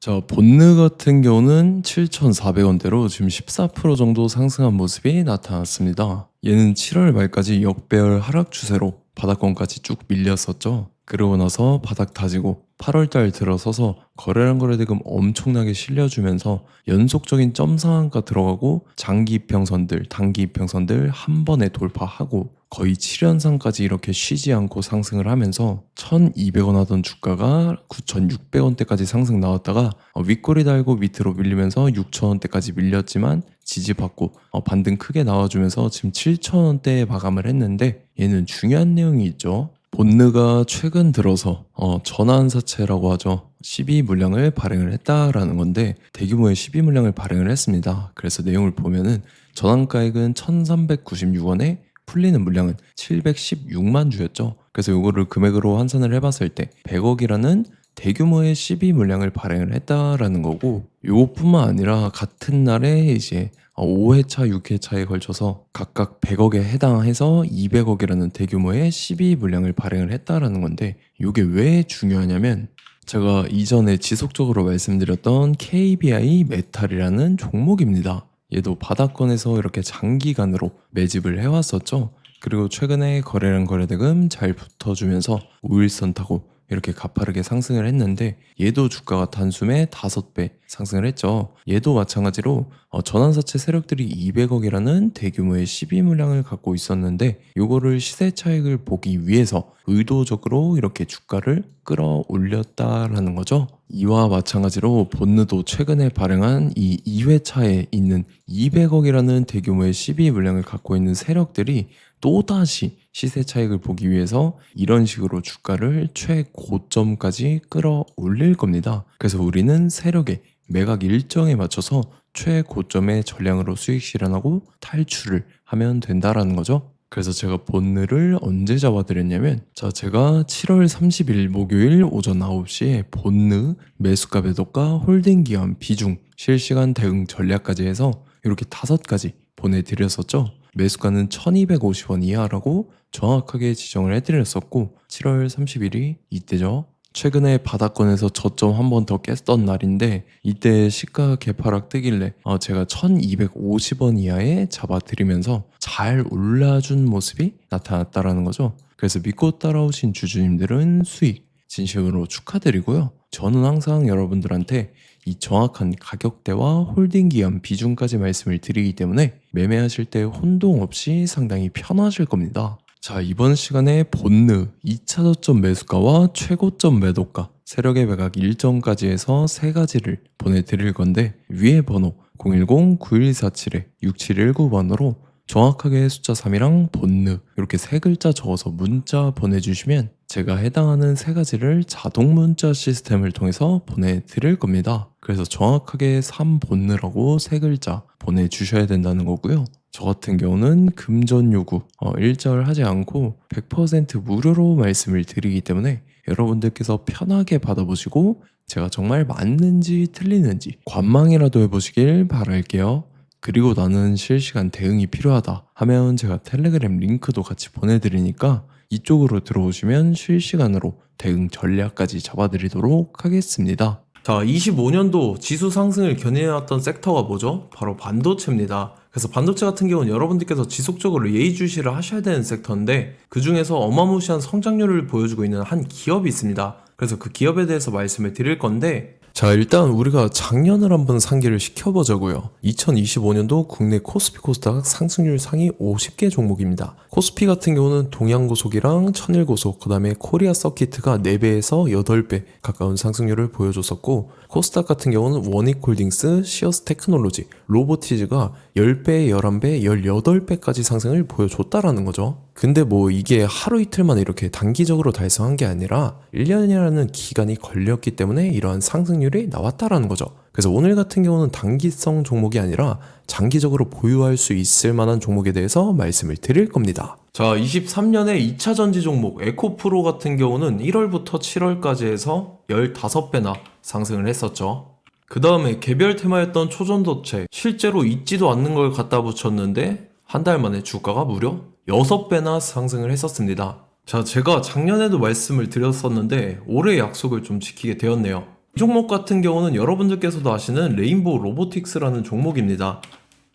자, 본느 같은 경우는 7,400원대로 지금 14% 정도 상승한 모습이 나타났습니다. 얘는 7월 말까지 역배열 하락 추세로 바닥권까지 쭉 밀렸었죠. 그러고 나서 바닥 다지고 8월달 들어서서 거래량 거래대금 엄청나게 실려주면서 연속적인 점 상한가 들어가고 장기 이평선들, 단기 이평선들 한 번에 돌파하고 거의 7연상까지 이렇게 쉬지 않고 상승을 하면서 1,200원 하던 주가가 9,600원대까지 상승 나왔다가 윗꼬리 달고 밑으로 밀리면서 6,000원대까지 밀렸지만 지지받고 반등 크게 나와주면서 지금 7,000원대에 마감을 했는데 얘는 중요한 내용이 있죠. 본느가 최근 들어서 전환사채라고 하죠. 12 물량을 발행을 했다라는 건데 대규모의 12 물량을 발행을 했습니다. 그래서 내용을 보면은 전환가액은 1,396원에 풀리는 물량은 716만 주였죠. 그래서 이거를 금액으로 환산을 해봤을 때 100억이라는 대규모의 12 물량을 발행을 했다라는 거고, 이것뿐만 아니라 같은 날에 이제 5회차, 6회차에 걸쳐서 각각 100억에 해당해서 200억이라는 대규모의 12 물량을 발행을 했다라는 건데, 이게 왜 중요하냐면 제가 이전에 지속적으로 말씀드렸던 KBI 메탈이라는 종목입니다. 얘도 바닥권에서 이렇게 장기간으로 매집을 해왔었죠. 그리고 최근에 거래량 거래대금 잘 붙어주면서 우일선 타고 이렇게 가파르게 상승을 했는데 얘도 주가가 단숨에 5배 상승을 했죠. 얘도 마찬가지로 전환사채 세력들이 200억이라는 대규모의 12 물량을 갖고 있었는데 요거를 시세 차익을 보기 위해서 의도적으로 이렇게 주가를 끌어올렸다라는 거죠. 이와 마찬가지로 본느도 최근에 발행한 이 2회차에 있는 200억이라는 대규모의 12 물량을 갖고 있는 세력들이 또다시 시세 차익을 보기 위해서 이런 식으로 주가를 최고점까지 끌어올릴 겁니다. 그래서 우리는 세력의 매각 일정에 맞춰서 최고점의 전량으로 수익 실현하고 탈출을 하면 된다라는 거죠. 그래서 제가 본느를 언제 잡아드렸냐면, 자, 제가 7월 30일 목요일 오전 9시에 본느 매수가 매도가 홀딩 기간 비중 실시간 대응 전략까지 해서 이렇게 5가지 보내드렸었죠. 매수가는 1250원 이하라고 정확하게 지정을 해드렸었고 7월 30일이 이때죠. 최근에 바닥권에서 저점 한 번 더 깼던 날인데 이때 시가 개파락 뜨길래 제가 1250원 이하에 잡아드리면서 잘 올라준 모습이 나타났다라는 거죠. 그래서 믿고 따라오신 주주님들은 수익 진심으로 축하드리고요. 저는 항상 여러분들한테 이 정확한 가격대와 홀딩 기간 비중까지 말씀을 드리기 때문에 매매하실 때 혼동 없이 상당히 편하실 겁니다. 자, 이번 시간에 본느 2차 저점 매수가와 최고점 매도가, 세력의 매각 일정까지 해서 3가지를 보내드릴 건데 위에 번호 010-9147-6719번으로 정확하게 숫자 3이랑 본느 이렇게 3글자 적어서 문자 보내주시면 제가 해당하는 3가지를 자동 문자 시스템을 통해서 보내드릴 겁니다. 그래서 정확하게 3본느라고 3글자 보내주셔야 된다는 거고요. 저 같은 경우는 금전 요구 일절하지 않고 100% 무료로 말씀을 드리기 때문에 여러분들께서 편하게 받아보시고 제가 정말 맞는지 틀리는지 관망이라도 해보시길 바랄게요. 그리고 나는 실시간 대응이 필요하다 하면 제가 텔레그램 링크도 같이 보내드리니까 이쪽으로 들어오시면 실시간으로 대응 전략까지 잡아드리도록 하겠습니다. 자, 25년도 지수 상승을 견인해왔던 섹터가 뭐죠? 바로 반도체입니다. 그래서 반도체 같은 경우는 여러분들께서 지속적으로 예의주시를 하셔야 되는 섹터인데 그 중에서 어마무시한 성장률을 보여주고 있는 한 기업이 있습니다. 그래서 그 기업에 대해서 말씀을 드릴 건데, 자, 일단 우리가 작년을 한번 상기를 시켜보자고요. 2025년도 국내 코스피 코스닥 상승률 상위 50개 종목입니다. 코스피 같은 경우는 동양고속이랑 천일고속, 그 다음에 코리아 서키트가 4배에서 8배 가까운 상승률을 보여줬었고, 코스닥 같은 경우는 원익홀딩스, 시어스 테크놀로지, 로보티즈가 10배, 11배, 18배까지 상승을 보여줬다라는 거죠. 근데 뭐 이게 하루 이틀만 이렇게 단기적으로 달성한 게 아니라 1년이라는 기간이 걸렸기 때문에 이러한 상승률이 나왔다라는 거죠. 그래서 오늘 같은 경우는 단기성 종목이 아니라 장기적으로 보유할 수 있을 만한 종목에 대해서 말씀을 드릴 겁니다. 자, 23년에 2차 전지 종목 에코프로 같은 경우는 1월부터 7월까지 해서 15배나 상승을 했었죠. 그 다음에 개별 테마였던 초전도체, 실제로 있지도 않는 걸 갖다 붙였는데 한 달 만에 주가가 무려 6배나 상승을 했었습니다. 자, 제가 작년에도 말씀을 드렸었는데 올해 약속을 좀 지키게 되었네요. 종목 같은 경우는 여러분들께서도 아시는 레인보우 로보틱스라는 종목입니다.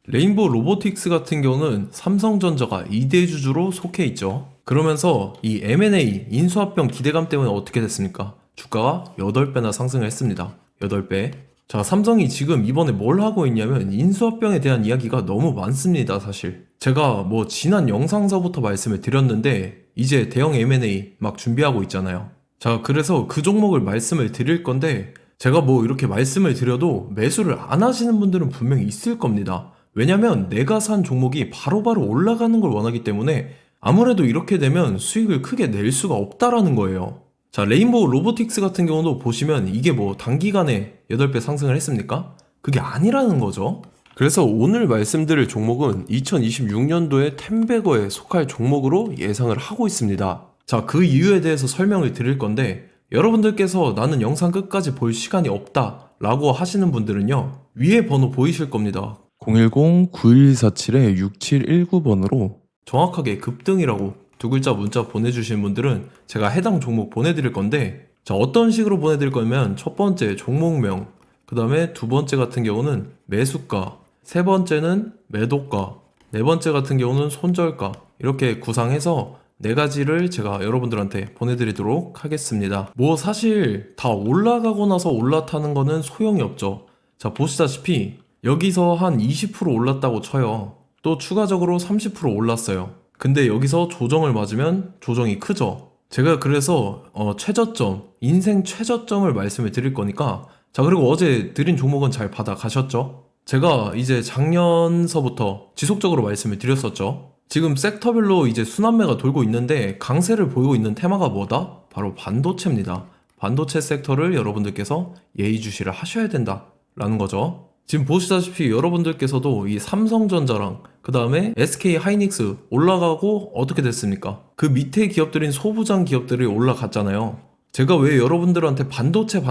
레인보우 로보틱스 같은 경우는 삼성전자가 2대 주주로 속해 있죠. 그러면서 이 M&A 인수합병 기대감 때문에 어떻게 됐습니까? 주가가 8배나 상승을 했습니다. 8배. 자, 삼성이 지금 이번에 뭘 하고 있냐면 인수합병에 대한 이야기가 너무 많습니다, 사실. 제가 지난 영상서부터 말씀을 드렸는데 이제 대형 M&A 막 준비하고 있잖아요. 자, 그래서 그 종목을 말씀을 드릴 건데 제가 이렇게 말씀을 드려도 매수를 안 하시는 분들은 분명히 있을 겁니다. 왜냐면 내가 산 종목이 바로바로 올라가는 걸 원하기 때문에 아무래도 이렇게 되면 수익을 크게 낼 수가 없다라는 거예요. 자, 레인보우 로보틱스 같은 경우도 보시면 이게 단기간에 8배 상승을 했습니까? 그게 아니라는 거죠. 그래서 오늘 말씀드릴 종목은 2026년도에 텐베거에 속할 종목으로 예상을 하고 있습니다. 자, 그 이유에 대해서 설명을 드릴 건데 여러분들께서 나는 영상 끝까지 볼 시간이 없다 라고 하시는 분들은요, 위에 번호 보이실 겁니다. 010-9147-6719번으로 정확하게 급등이라고 두 글자 문자 보내주신 분들은 제가 해당 종목 보내드릴 건데, 자, 어떤 식으로 보내드릴 거냐면 첫 번째 종목명, 그 다음에 두 번째 같은 경우는 매수가, 세 번째는 매도가, 네 번째 같은 경우는 손절가, 이렇게 구상해서 네 가지를 제가 여러분들한테 보내드리도록 하겠습니다. 사실 다 올라가고 나서 올라타는 거는 소용이 없죠. 자, 보시다시피 여기서 한 20% 올랐다고 쳐요. 또 추가적으로 30% 올랐어요. 근데 여기서 조정을 맞으면 조정이 크죠. 제가 그래서 최저점, 인생 최저점을 말씀을 드릴 거니까, 자, 그리고 어제 드린 종목은 잘 받아가셨죠? 제가 이제 작년서부터 지속적으로 말씀을 드렸었죠. 지금 섹터별로 이제 순환매가 돌고 있는데 강세를 보이고 있는 테마가 뭐다? 바로 반도체입니다. 반도체 섹터를 여러분들께서 예의주시를 하셔야 된다라는 거죠. 지금 보시다시피 여러분들께서도 이 삼성전자랑 그 다음에 SK 하이닉스 올라가고 어떻게 됐습니까? 그 밑에 기업들인 소부장 기업들이 올라갔잖아요. 제가 왜 여러분들한테 반도체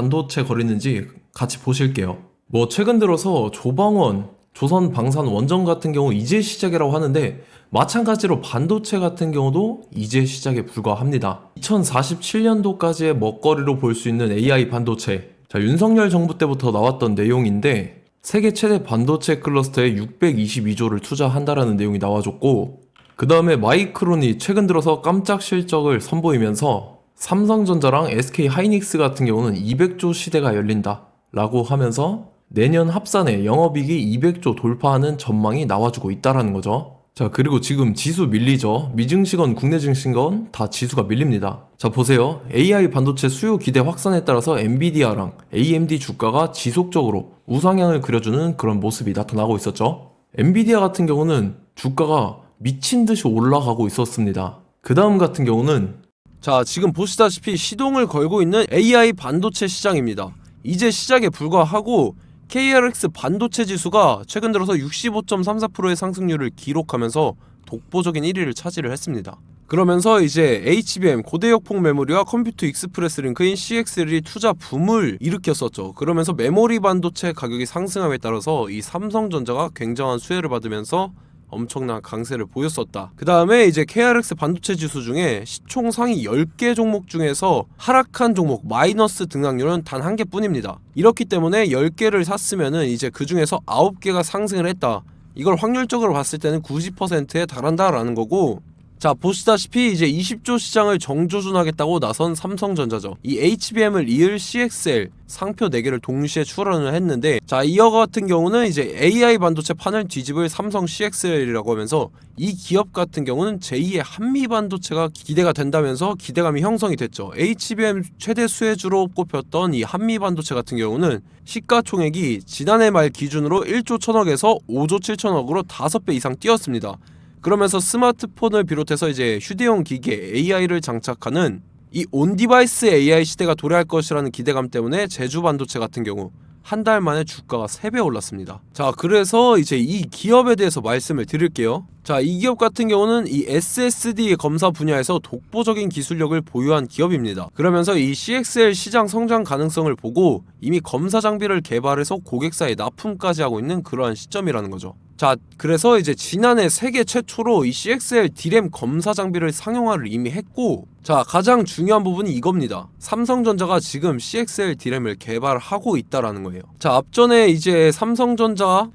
거리는지 같이 보실게요. 최근 들어서 조방원, 조선방산 원전 같은 경우 이제 시작이라고 하는데 마찬가지로 반도체 같은 경우도 이제 시작에 불과합니다. 2047년도까지의 먹거리로 볼 수 있는 AI 반도체. 자, 윤석열 정부 때부터 나왔던 내용인데 세계 최대 반도체 클러스터에 622조를 투자한다라는 내용이 나와줬고, 그 다음에 마이크론이 최근 들어서 깜짝 실적을 선보이면서 삼성전자랑 SK 하이닉스 같은 경우는 200조 시대가 열린다 라고 하면서 내년 합산에 영업이익이 200조 돌파하는 전망이 나와주고 있다라는 거죠. 자, 그리고 지금 지수 밀리죠. 미증시건 국내 증시건 다 지수가 밀립니다. 자, 보세요. AI 반도체 수요 기대 확산에 따라서 엔비디아랑 AMD 주가가 지속적으로 우상향을 그려주는 그런 모습이 나타나고 있었죠. 엔비디아 같은 경우는 주가가 미친 듯이 올라가고 있었습니다. 그 다음 같은 경우는, 자, 지금 보시다시피 시동을 걸고 있는 AI 반도체 시장입니다. 이제 시작에 불과하고 KRX 반도체 지수가 최근 들어서 65.34%의 상승률을 기록하면서 독보적인 1위를 차지를 했습니다. 그러면서 이제 HBM 고대역폭 메모리와 컴퓨터 익스프레스 링크인 CXL이 투자 붐을 일으켰었죠. 그러면서 메모리 반도체 가격이 상승함에 따라서 이 삼성전자가 굉장한 수혜를 받으면서 엄청난 강세를 보였었다. 그 다음에 이제 KRX 반도체 지수 중에 시총 상위 10개 종목 중에서 하락한 종목 마이너스 등락률은 단 1개 뿐입니다. 이렇기 때문에 10개를 샀으면은 이제 그 중에서 9개가 상승을 했다. 이걸 확률적으로 봤을 때는 90%에 달한다라는 거고, 자, 보시다시피 이제 20조 시장을 정조준하겠다고 나선 삼성전자죠. 이 HBM을 이을 CXL 상표 4개를 동시에 출원을 했는데, 자, 이어 같은 경우는 이제 AI 반도체 판을 뒤집을 삼성 CXL이라고 하면서 이 기업 같은 경우는 제2의 한미 반도체가 기대가 된다면서 기대감이 형성이 됐죠. HBM 최대 수혜주로 꼽혔던 이 한미 반도체 같은 경우는 시가총액이 지난해 말 기준으로 1조 1000억에서 5조 7천억으로 5배 이상 뛰었습니다. 그러면서 스마트폰을 비롯해서 이제 휴대용 기기에 AI를 장착하는 이 온디바이스 AI 시대가 도래할 것이라는 기대감 때문에 제주 반도체 같은 경우 한 달 만에 주가가 3배 올랐습니다. 자, 그래서 이제 이 기업에 대해서 말씀을 드릴게요. 자, 이 기업 같은 경우는 이 SSD 검사 분야에서 독보적인 기술력을 보유한 기업입니다. 그러면서 이 CXL 시장 성장 가능성을 보고 이미 검사 장비를 개발해서 고객사에 납품까지 하고 있는 그러한 시점이라는 거죠. 자, 자, 그래서 이제 지난해 세계 최초로 이 CXL D램 검사 장비를 상용화를 이미 했고, 자, 가장 중요한 부분이 이겁니다. 삼성전자가 지금 CXL D램을 개발하고 있다라는 거예요. 자, 앞전에 이제 삼성전자가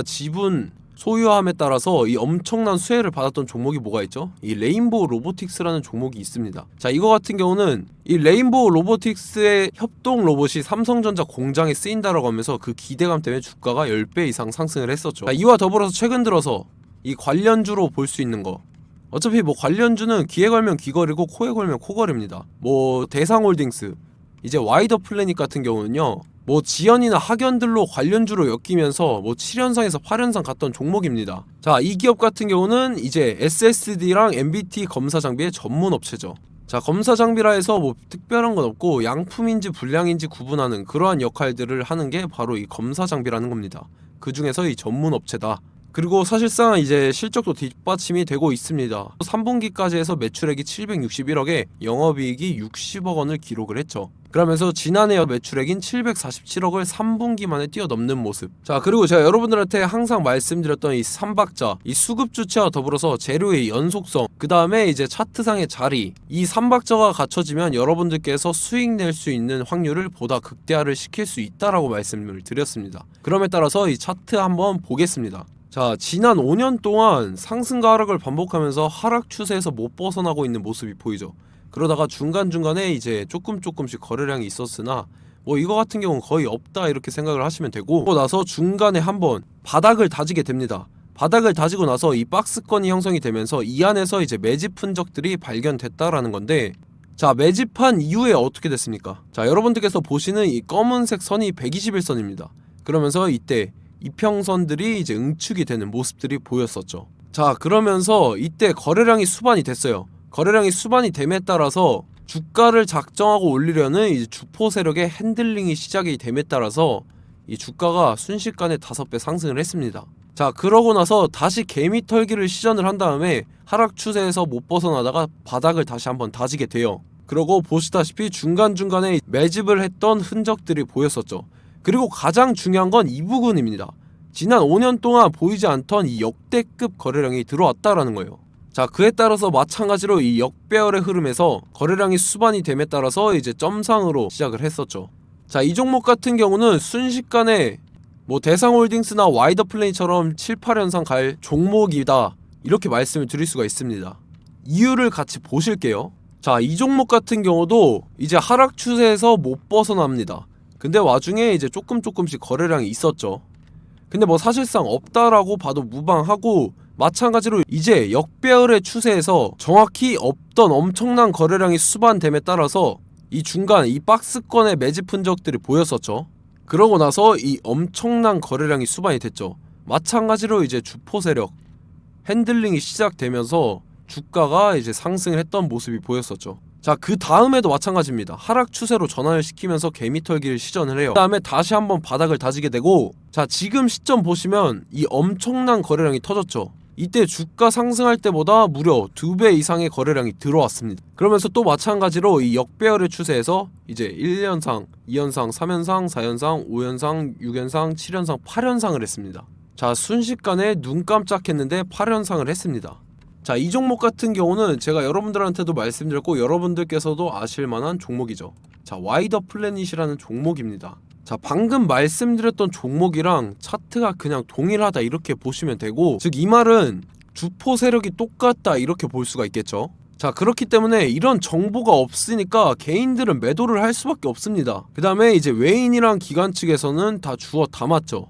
지분 소유함에 따라서 이 엄청난 수혜를 받았던 종목이 뭐가 있죠? 이 레인보우 로보틱스라는 종목이 있습니다. 자, 이거 같은 경우는 이 레인보우 로보틱스의 협동 로봇이 삼성전자 공장에 쓰인다라고 하면서 그 기대감 때문에 주가가 10배 이상 상승을 했었죠. 자, 이와 더불어서 최근 들어서 이 관련주로 볼 수 있는 거, 어차피 뭐 관련주는 귀에 걸면 귀걸이고 코에 걸면 코걸입니다. 뭐 대상홀딩스, 이제 와이더 플래닛 같은 경우는요, 뭐 지연이나 학연들로 관련주로 엮이면서 뭐 7연상에서 8연상 갔던 종목입니다. 자, 이 기업 같은 경우는 이제 SSD랑 MBT 검사 장비의 전문 업체죠. 자, 검사 장비라 해서 뭐 특별한 건 없고 양품인지 불량인지 구분하는 그러한 역할들을 하는 게 바로 이 검사 장비라는 겁니다. 그 중에서 이 전문 업체다. 그리고 사실상 이제 실적도 뒷받침이 되고 있습니다. 3분기까지 해서 매출액이 761억에 영업이익이 60억 원을 기록을 했죠. 그러면서 지난해 매출액인 747억을 3분기 만에 뛰어넘는 모습. 자, 그리고 제가 여러분들한테 항상 말씀드렸던 이 3박자, 이 수급 주체와 더불어서 재료의 연속성, 그 다음에 이제 차트상의 자리, 이 3박자가 갖춰지면 여러분들께서 수익 낼 수 있는 확률을 보다 극대화를 시킬 수 있다라고 말씀을 드렸습니다. 그럼에 따라서 이 차트 한번 보겠습니다. 자, 지난 5년 동안 상승과 하락을 반복하면서 하락 추세에서 못 벗어나고 있는 모습이 보이죠. 그러다가 중간중간에 이제 조금씩 거래량이 있었으나 뭐 이거 같은 경우는 거의 없다 이렇게 생각을 하시면 되고, 그러고 나서 중간에 한번 바닥을 다지게 됩니다. 바닥을 다지고 나서 이 박스권이 형성이 되면서 이 안에서 이제 매집 흔적들이 발견됐다라는 건데, 자, 매집한 이후에 어떻게 됐습니까? 자, 여러분들께서 보시는 이 검은색 선이 121선입니다. 그러면서 이때 이평선들이 이제 응축이 되는 모습들이 보였었죠. 자, 그러면서 이때 거래량이 수반이 됐어요. 거래량이 수반이 됨에 따라서 주가를 작정하고 올리려는 이제 주포 세력의 핸들링이 시작이 됨에 따라서 이 주가가 순식간에 5배 상승을 했습니다. 자, 그러고 나서 다시 개미 털기를 시전을 한 다음에 하락 추세에서 못 벗어나다가 바닥을 다시 한번 다지게 돼요. 그러고 보시다시피 중간중간에 매집을 했던 흔적들이 보였었죠. 그리고 가장 중요한 건 이 부분입니다. 지난 5년 동안 보이지 않던 이 역대급 거래량이 들어왔다라는 거예요. 자, 그에 따라서 마찬가지로 이 역배열의 흐름에서 거래량이 수반이 됨에 따라서 이제 점상으로 시작을 했었죠. 자, 이 종목 같은 경우는 순식간에 뭐 대상홀딩스나 와이더 플레이처럼 7, 8연상 갈 종목이다 이렇게 말씀을 드릴 수가 있습니다. 이유를 같이 보실게요. 자, 이 종목 같은 경우도 이제 하락 추세에서 못 벗어납니다. 근데 와중에 이제 조금씩 거래량이 있었죠. 근데 뭐 사실상 없다라고 봐도 무방하고, 마찬가지로 이제 역배열의 추세에서 정확히 없던 엄청난 거래량이 수반됨에 따라서 이 중간 이 박스권의 매집 흔적들이 보였었죠. 그러고 나서 이 엄청난 거래량이 수반이 됐죠. 마찬가지로 이제 주포 세력 핸들링이 시작되면서 주가가 이제 상승을 했던 모습이 보였었죠. 자, 그 다음에도 마찬가지입니다. 하락 추세로 전환을 시키면서 개미털기를 시전을 해요. 그 다음에 다시 한번 바닥을 다지게 되고, 자, 지금 시점 보시면 이 엄청난 거래량이 터졌죠. 이때 주가 상승할 때보다 무려 2배 이상의 거래량이 들어왔습니다. 그러면서 또 마찬가지로 이 역배열의 추세에서 이제 1연상, 2연상, 3연상, 4연상, 5연상, 6연상, 7연상, 8연상을 했습니다. 자, 순식간에 눈 깜짝했는데 8연상을 했습니다. 자, 이 종목 같은 경우는 제가 여러분들한테도 말씀드렸고 여러분들께서도 아실만한 종목이죠. 자, 와이더 플래닛이라는 종목입니다. 자, 방금 말씀드렸던 종목이랑 차트가 그냥 동일하다 이렇게 보시면 되고, 즉 이 말은 주포 세력이 똑같다 이렇게 볼 수가 있겠죠. 자, 그렇기 때문에 이런 정보가 없으니까 개인들은 매도를 할 수밖에 없습니다. 그 다음에 이제 외인이랑 기관 측에서는 다 주워 담았죠.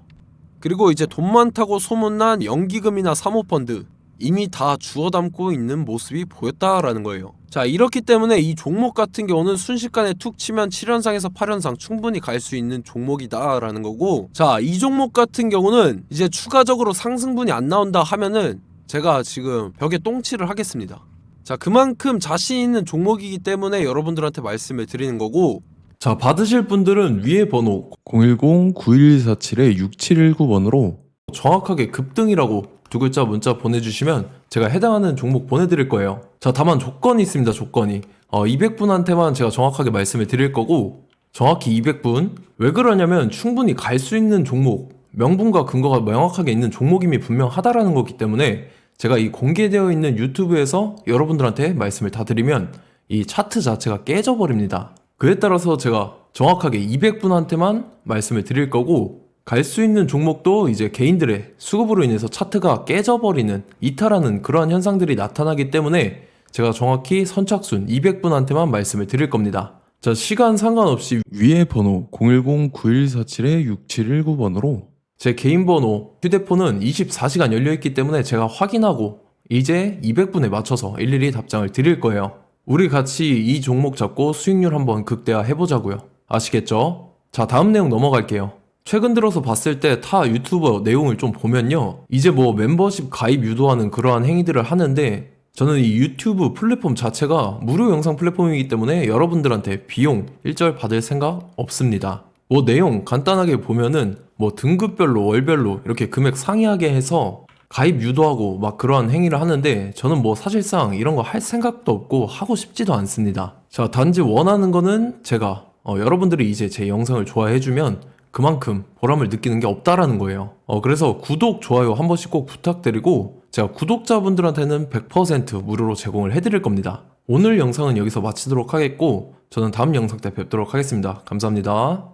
그리고 이제 돈 많다고 소문난 연기금이나 사모펀드 이미 다 주워 담고 있는 모습이 보였다라는 거예요. 자, 이렇기 때문에 이 종목 같은 경우는 순식간에 툭 치면 7연상에서 8연상 충분히 갈 수 있는 종목이다 라는 거고, 자, 이 종목 같은 경우는 이제 추가적으로 상승분이 안 나온다 하면은 제가 지금 벽에 똥칠을 하겠습니다. 자, 그만큼 자신 있는 종목이기 때문에 여러분들한테 말씀을 드리는 거고, 자, 받으실 분들은 위에 번호 010-9147-6719번으로 정확하게 급등이라고 2글자 문자 보내주시면 제가 해당하는 종목 보내드릴 거예요. 자, 다만 조건이 있습니다. 조건이 200분한테만 제가 정확하게 말씀을 드릴 거고, 정확히 200분. 왜 그러냐면 충분히 갈 수 있는 종목, 명분과 근거가 명확하게 있는 종목임이 분명하다라는 거기 때문에 제가 이 공개되어 있는 유튜브에서 여러분들한테 말씀을 다 드리면 이 차트 자체가 깨져버립니다. 그에 따라서 제가 정확하게 200분한테만 말씀을 드릴 거고, 갈 수 있는 종목도 이제 개인들의 수급으로 인해서 차트가 깨져버리는, 이탈하는 그러한 현상들이 나타나기 때문에 제가 정확히 선착순 200분한테만 말씀을 드릴 겁니다. 자, 시간 상관없이 위에 번호 010-9147-6719번으로 제 개인 번호, 휴대폰은 24시간 열려있기 때문에 제가 확인하고 이제 200분에 맞춰서 일일이 답장을 드릴 거예요. 우리 같이 이 종목 잡고 수익률 한번 극대화 해보자고요. 아시겠죠? 자, 다음 내용 넘어갈게요. 최근 들어서 봤을 때 타 유튜버 내용을 좀 보면요, 이제 뭐 멤버십 가입 유도하는 그러한 행위들을 하는데, 저는 이 유튜브 플랫폼 자체가 무료 영상 플랫폼이기 때문에 여러분들한테 비용 일절 받을 생각 없습니다. 뭐 내용 간단하게 보면은 뭐 등급별로 월별로 이렇게 금액 상이하게 해서 가입 유도하고 막 그러한 행위를 하는데, 저는 뭐 사실상 이런 거 할 생각도 없고 하고 싶지도 않습니다. 자, 단지 원하는 거는 제가 여러분들이 이제 제 영상을 좋아해주면 그만큼 보람을 느끼는 게 없다라는 거예요. 그래서 구독, 좋아요 한 번씩 꼭 부탁드리고, 제가 구독자분들한테는 100% 무료로 제공을 해드릴 겁니다. 오늘 영상은 여기서 마치도록 하겠고, 저는 다음 영상 때 뵙도록 하겠습니다. 감사합니다.